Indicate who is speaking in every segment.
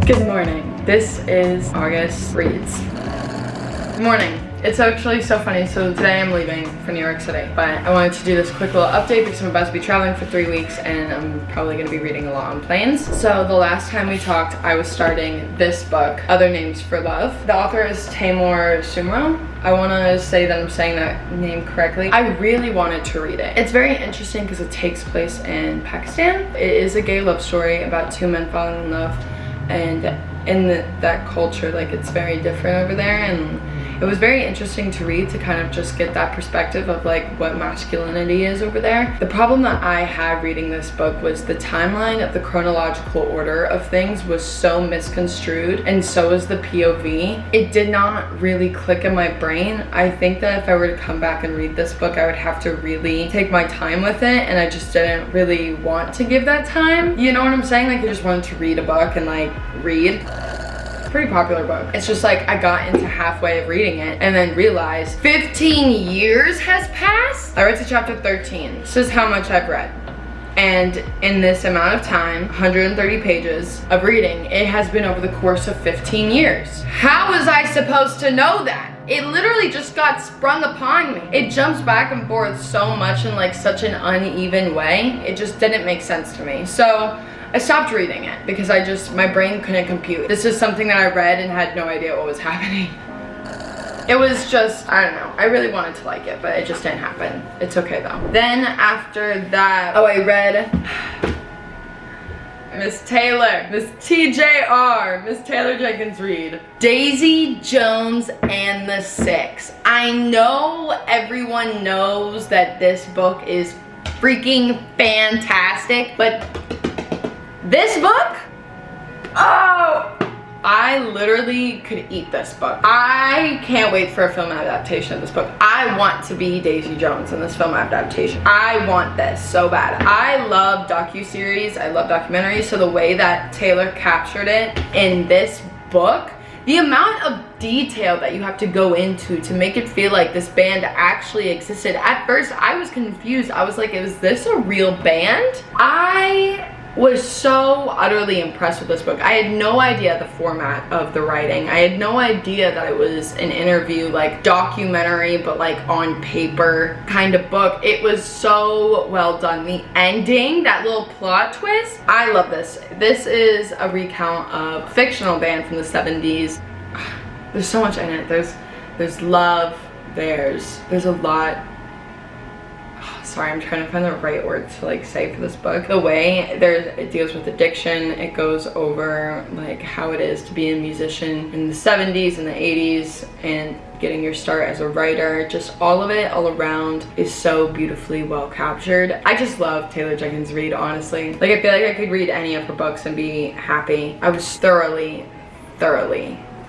Speaker 1: Good morning. This is August Reads. Good morning. It's actually so funny. So today I'm leaving for New York City, but I wanted to do this quick little update because I'm about to be traveling for 3 weeks and I'm probably going to be reading a lot on planes. So the last time we talked, I was starting this book, Other Names for Love. The author is Taimur Sumro. I want to say that I'm saying that name correctly. I really wanted to read it. It's very interesting because it takes place in Pakistan. It is a gay love story about two men falling in love, and in that culture, like, it's very different over there, and it was very interesting to read, to kind of just get that perspective of like what masculinity is over there. The problem that I had reading this book was the timeline of the chronological order of things was so misconstrued, and so is the POV. It did not really click in my brain. I think that if I were to come back and read this book, I would have to really take my time with it, and I just didn't really want to give that time. You know what I'm saying? Like, I just wanted to read a book and like read. Pretty popular book. It's just like I got into halfway of reading it and then realized 15 years has passed. I read to chapter 13. This is how much I've read. And in this amount of time, 130 pages of reading, it has been over the course of 15 years. How was I supposed to know that? It literally just got sprung upon me. It jumps back and forth so much in like such an uneven way. It just didn't make sense to me. So I stopped reading it because my brain couldn't compute. This is something that I read and had no idea what was happening. It was just, I don't know. I really wanted to like it, but it just didn't happen. It's okay though. Then after that, I read Miss Taylor, Miss TJR, Miss Taylor Jenkins Reid. Daisy Jones and the Six. I know everyone knows that this book is freaking fantastic, but this book? Oh! I literally could eat this book. I can't wait for a film adaptation of this book. I want to be Daisy Jones in this film adaptation. I want this so bad. I love docuseries. I love documentaries. So the way that Taylor captured it in this book, the amount of detail that you have to go into to make it feel like this band actually existed. At first, I was confused. I was like, is this a real band? I was so utterly impressed with this book. I had no idea the format of the writing. I had no idea that it was an interview, like documentary, but like on paper kind of book. It was so well done. The ending, that little plot twist, I love this. This is a recount of a fictional band from the 70s. There's so much in it. There's love, there's a lot. Sorry, I'm trying to find the right words to like say for this book. The way it deals with addiction, it goes over like how it is to be a musician in the 70s and the 80s and getting your start as a writer. Just all of it all around is so beautifully well captured. I just love Taylor Jenkins Reid, honestly. Like, I feel like I could read any of her books and be happy. I was thoroughly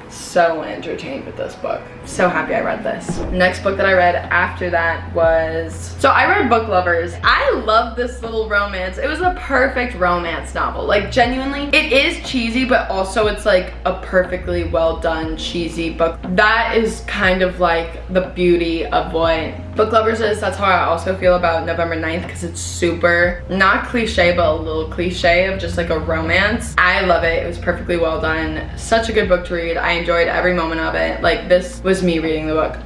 Speaker 1: so entertained with this book. So happy I read this. Next book that I read after that was, so I read Book Lovers. I love this little romance. It was a perfect romance novel. Like, genuinely, it is cheesy, but also it's like a perfectly well done cheesy book. That is kind of like the beauty of what Book Lovers is. That's how I also feel about November 9th, because it's super, not cliche, but a little cliche of just like a romance. I love it. It was perfectly well done. Such a good book to read. I enjoyed every moment of it. Like, this was me reading the book.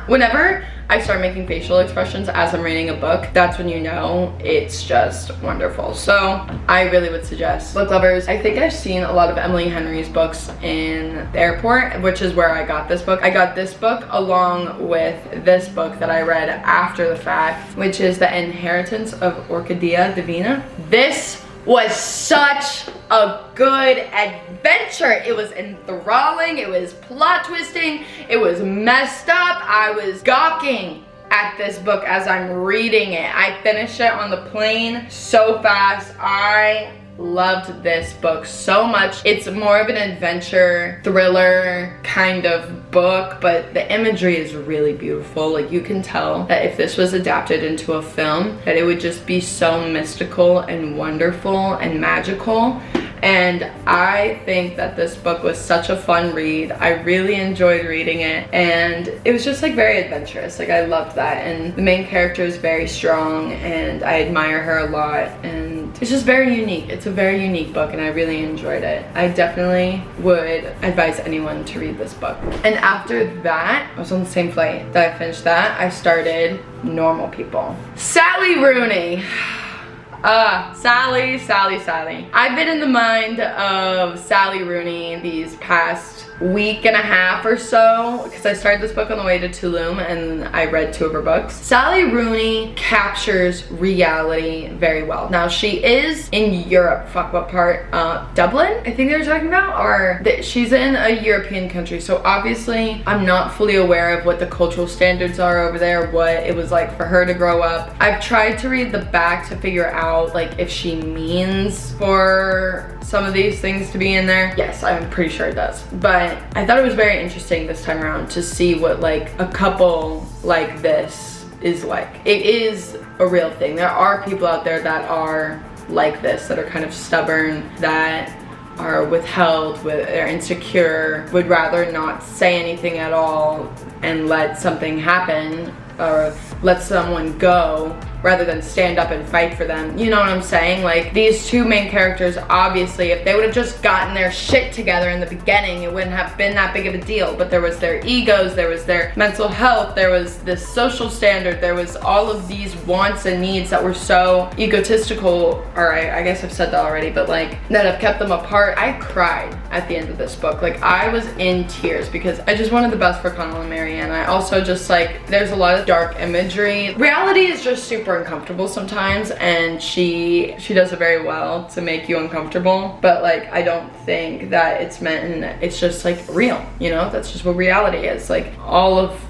Speaker 1: Whenever I start making facial expressions as I'm reading a book, that's when you know it's just wonderful. So I really would suggest Book Lovers. I think I've seen a lot of Emily Henry's books in the airport, which is where I got this book. I got this book along with this book that I read after the fact, which is The Inheritance of Orchidea Divina. This was such a good adventure. It was enthralling, it was plot twisting, it was messed up. I was gawking at this book as I'm reading it. I finished it on the plane so fast. I loved this book so much. It's more of an adventure thriller kind of book, but the imagery is really beautiful. Like, you can tell that if this was adapted into a film, that it would just be so mystical and wonderful and magical. And I think that this book was such a fun read. I really enjoyed reading it, and it was just like very adventurous. Like, I loved that, and the main character is very strong, and I admire her a lot, and it's just very unique. It's a very unique book, and I really enjoyed it. I definitely would advise anyone to read this book. And after that, I was on the same flight that I finished that, I started Normal People. Sally Rooney. Sally. I've been in the mind of Sally Rooney these past week and a half or so, because I started this book on the way to Tulum and I read 2 of her books. Sally Rooney captures reality very well. Now, she is in Europe. Fuck, what part? Dublin, I think they were talking about, or she's in a European country, so obviously I'm not fully aware of what the cultural standards are over there, what it was like for her to grow up. I've tried to read the back to figure out like if she means for some of these things to be in there. Yes, I'm pretty sure it does, but I thought it was very interesting this time around to see what like a couple like this is like. It is a real thing. There are people out there that are like this, that are kind of stubborn, that are withheld, they're insecure, would rather not say anything at all and let something happen or let someone go rather than stand up and fight for them. You know what I'm saying? Like, these 2 main characters, obviously, if they would have just gotten their shit together in the beginning, it wouldn't have been that big of a deal. But there was their egos, there was their mental health, there was this social standard, there was all of these wants and needs that were so egotistical, or I guess I've said that already, but like, that have kept them apart. I cried at the end of this book. Like, I was in tears because I just wanted the best for Connell and Marianne. I also just like, there's a lot of dark imagery. Reality is just super uncomfortable sometimes, and she does it very well to make you uncomfortable, but like, I don't think that it's meant, and it's just like real, you know? That's just what reality is. Like, all of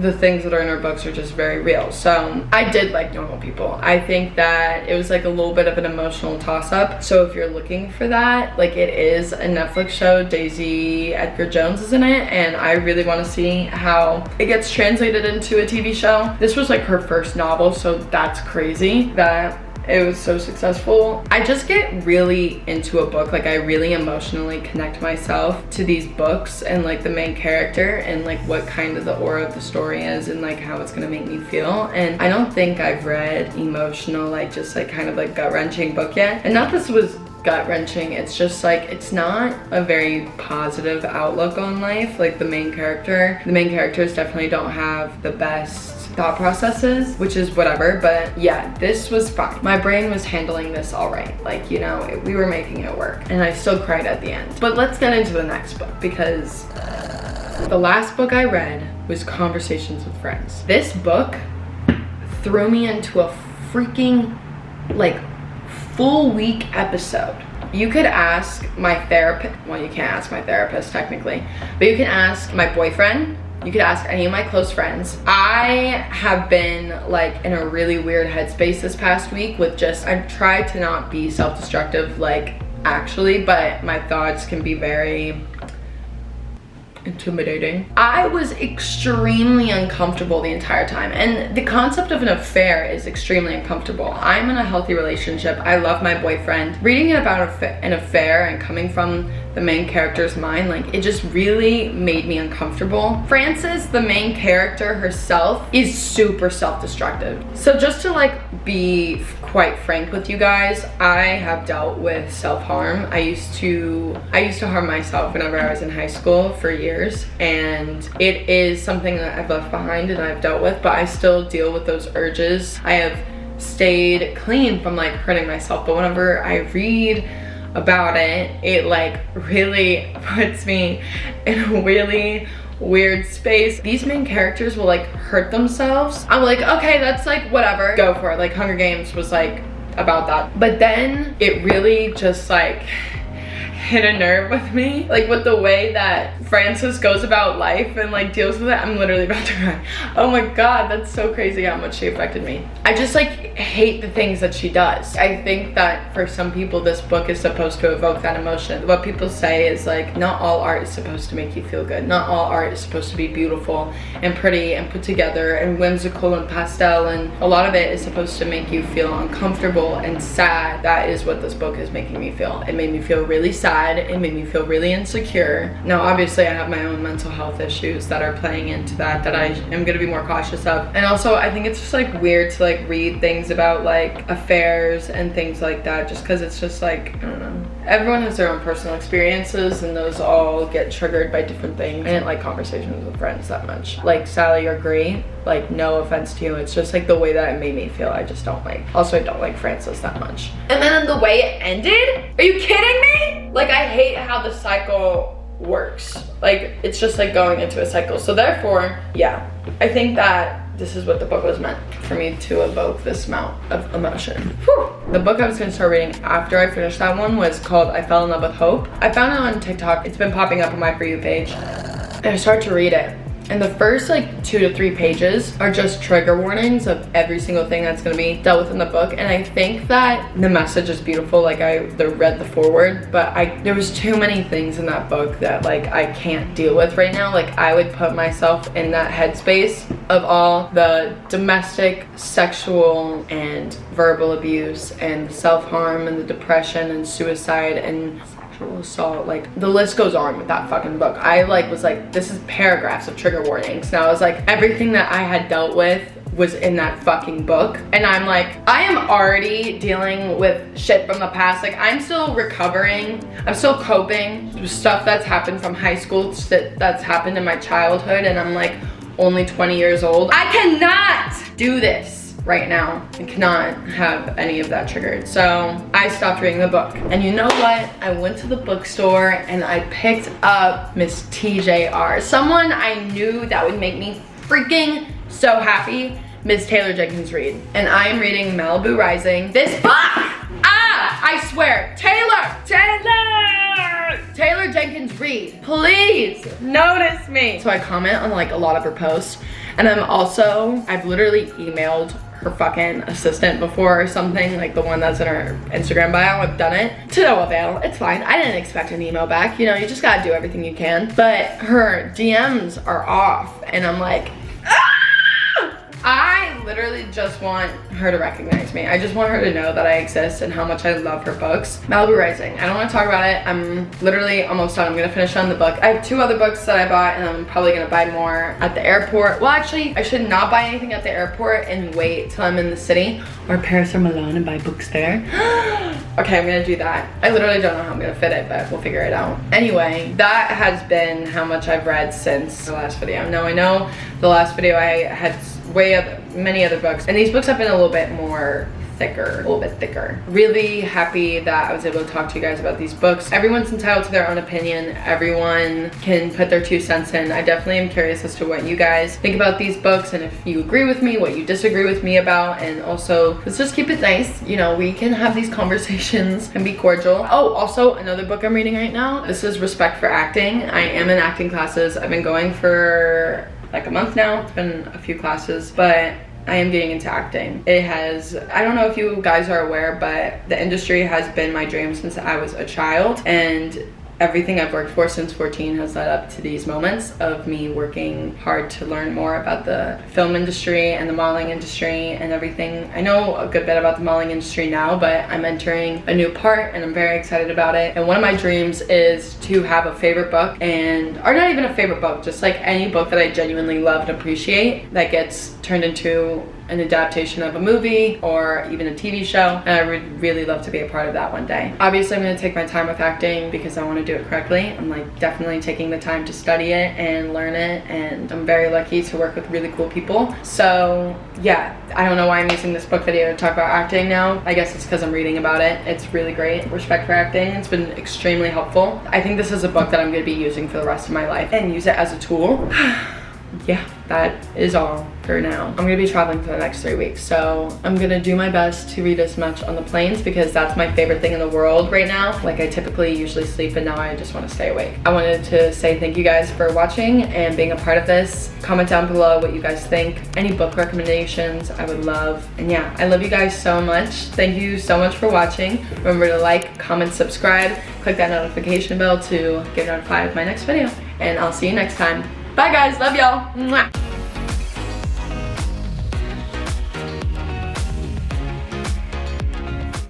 Speaker 1: the things that are in her books are just very real. So I did like Normal People. I think that it was like a little bit of an emotional toss-up, so if you're looking for that, like, it is a Netflix show. Daisy Edgar Jones is in it, and I really want to see how it gets translated into a TV show. This was like her first novel, so that's crazy that it was so successful. I just get really into a book. Like, I really emotionally connect myself to these books and like the main character and like what kind of the aura of the story is and like how it's gonna make me feel. And I don't think I've read emotional, like just like kind of like gut-wrenching book yet. And not this was gut-wrenching, it's just like, it's not a very positive outlook on life. Like, the main characters definitely don't have the best thought processes, which is whatever, but yeah, this was fine. My brain was handling this all right. Like, you know, we were making it work, and I still cried at the end. But let's get into the next book, because the last book I read was Conversations with Friends. This book threw me into a freaking like full week episode. You could ask my therapist, well, you can't ask my therapist technically, but you can ask my boyfriend, you could ask any of my close friends. I have been like in a really weird headspace this past week with just, I've tried to not be self-destructive, like actually, but my thoughts can be very intimidating. I was extremely uncomfortable the entire time, and the concept of an affair is extremely uncomfortable. I'm in a healthy relationship. I love my boyfriend. Reading about an affair and coming from the main character's mind, like, it just really made me uncomfortable. Frances, the main character herself, is super self-destructive. So just to like be quite frank with you guys, I have dealt with self-harm. I used to harm myself whenever I was in high school for years, and it is something that I've left behind and I've dealt with, but I still deal with those urges. I have stayed clean from like hurting myself, but whenever I read about it, it like really puts me in a really weird space. These main characters will like hurt themselves. I'm like, okay, that's like whatever, go for it. Like Hunger Games was like about that, but then it really just like hit a nerve with me. Like with the way that Frances goes about life and like deals with it. I'm literally about to cry. Oh my god, that's so crazy how much she affected me. I just like hate the things that she does. I think that for some people this book is supposed to evoke that emotion. What people say is like, not all art is supposed to make you feel good. Not all art is supposed to be beautiful and pretty and put together and whimsical and pastel, and a lot of it is supposed to make you feel uncomfortable and sad. That is what this book is making me feel. It made me feel really sad. It made me feel really insecure. Now obviously I have my own mental health issues that are playing into that I am gonna be more cautious of. And also I think it's just like weird to like read things about like affairs and things like that, just because it's just like, I don't know. Everyone has their own personal experiences and those all get triggered by different things. I didn't like conversations with friends that much. Like, Sally, you're great. Like, no offense to you. It's just like the way that it made me feel, I just don't like. Also, I don't like Frances that much. And then the way it ended? Are you kidding me? Like, I hate how the cycle works. Like, it's just like going into a cycle. So therefore, yeah, I think that this is what the book was meant for me to evoke, this amount of emotion. Whew. The book I was gonna start reading after I finished that one was called I Fell in Love with Hope. I found it on TikTok. It's been popping up on my For You page. And I started to read it. And the first like 2 to 3 pages are just trigger warnings of every single thing that's gonna be dealt with in the book. And I think that the message is beautiful. Like I read the foreword, but there was too many things in that book that like I can't deal with right now. Like I would put myself in that headspace of all the domestic, sexual, and verbal abuse and self-harm and the depression and suicide and assault. Like the list goes on with that fucking book. I like was like, this is paragraphs of trigger warnings. Now I was like, everything that I had dealt with was in that fucking book, and I'm like, I am already dealing with shit from the past. Like I'm still recovering, I'm still coping with stuff that's happened from high school, shit that's happened in my childhood, and I'm like only 20 years old. I cannot do this right now. I cannot have any of that triggered. So I stopped reading the book. And you know what? I went to the bookstore and I picked up Miss TJR. Someone I knew that would make me freaking so happy, Miss Taylor Jenkins Reid. And I am reading Malibu Rising. This book! I swear, Taylor Jenkins Reid, please notice me. So I comment on like a lot of her posts, and I've literally emailed her fucking assistant before or something, like the one that's in her Instagram bio. I've done it to no avail. It's fine. I didn't expect an email back. You know, you just gotta do everything you can. But her DMs are off, and I'm like, I literally just want her to recognize me. I just want her to know that I exist and how much I love her books. Malibu Rising. I don't want to talk about it. I'm literally almost done. I'm gonna finish on the book. I have 2 other books that I bought, and I'm probably gonna buy more at the airport. Well, actually, I should not buy anything at the airport and wait till I'm in the city or Paris or Milan and buy books there. Okay, I'm gonna do that. I literally don't know how I'm gonna fit it, but we'll figure it out. Anyway, that has been how much I've read since the last video. Now I know the last video I had many other books, and these books have been a little bit thicker. Really happy that I was able to talk to you guys about these books. Everyone's entitled to their own opinion. Everyone can put their 2 cents in. I definitely am curious as to what you guys think about these books, and if you agree with me, what you disagree with me about. And also, let's just keep it nice. You know, we can have these conversations and be cordial. Oh, also another book I'm reading right now. This is Respect for Acting. I am in acting classes. I've been going for like a month now. It's been a few classes, but I am getting into acting. I don't know if you guys are aware, but the industry has been my dream since I was a child, and everything I've worked for since 14 has led up to these moments of me working hard to learn more about the film industry and the modeling industry and everything. I know a good bit about the modeling industry now, but I'm entering a new part and I'm very excited about it. And one of my dreams is to have a favorite book, or not even a favorite book, just like any book that I genuinely love and appreciate that gets turned into an adaptation of a movie or even a TV show, and I would really love to be a part of that one day. Obviously, I'm gonna take my time with acting because I want to do it correctly. I'm like definitely taking the time to study it and learn it, and I'm very lucky to work with really cool people. So yeah, I don't know why I'm using this book video to talk about acting now. I guess it's because I'm reading about it. It's really great. Respect for Acting. It's been extremely helpful. I think this is a book that I'm gonna be using for the rest of my life and use it as a tool. yeah, that is all for now. I'm gonna be traveling for the next 3 weeks, so I'm gonna do my best to read as much on the planes because that's my favorite thing in the world right now. Like, I typically usually sleep, and now I just want to stay awake. I wanted to say thank you guys for watching and being a part of this. Comment down below what you guys think. Any book recommendations I would love. And yeah, I love you guys so much. Thank you so much for watching. Remember to like, comment, subscribe, click that notification bell to get notified of my next video. And I'll see you next time. Bye guys, love y'all. Mwah.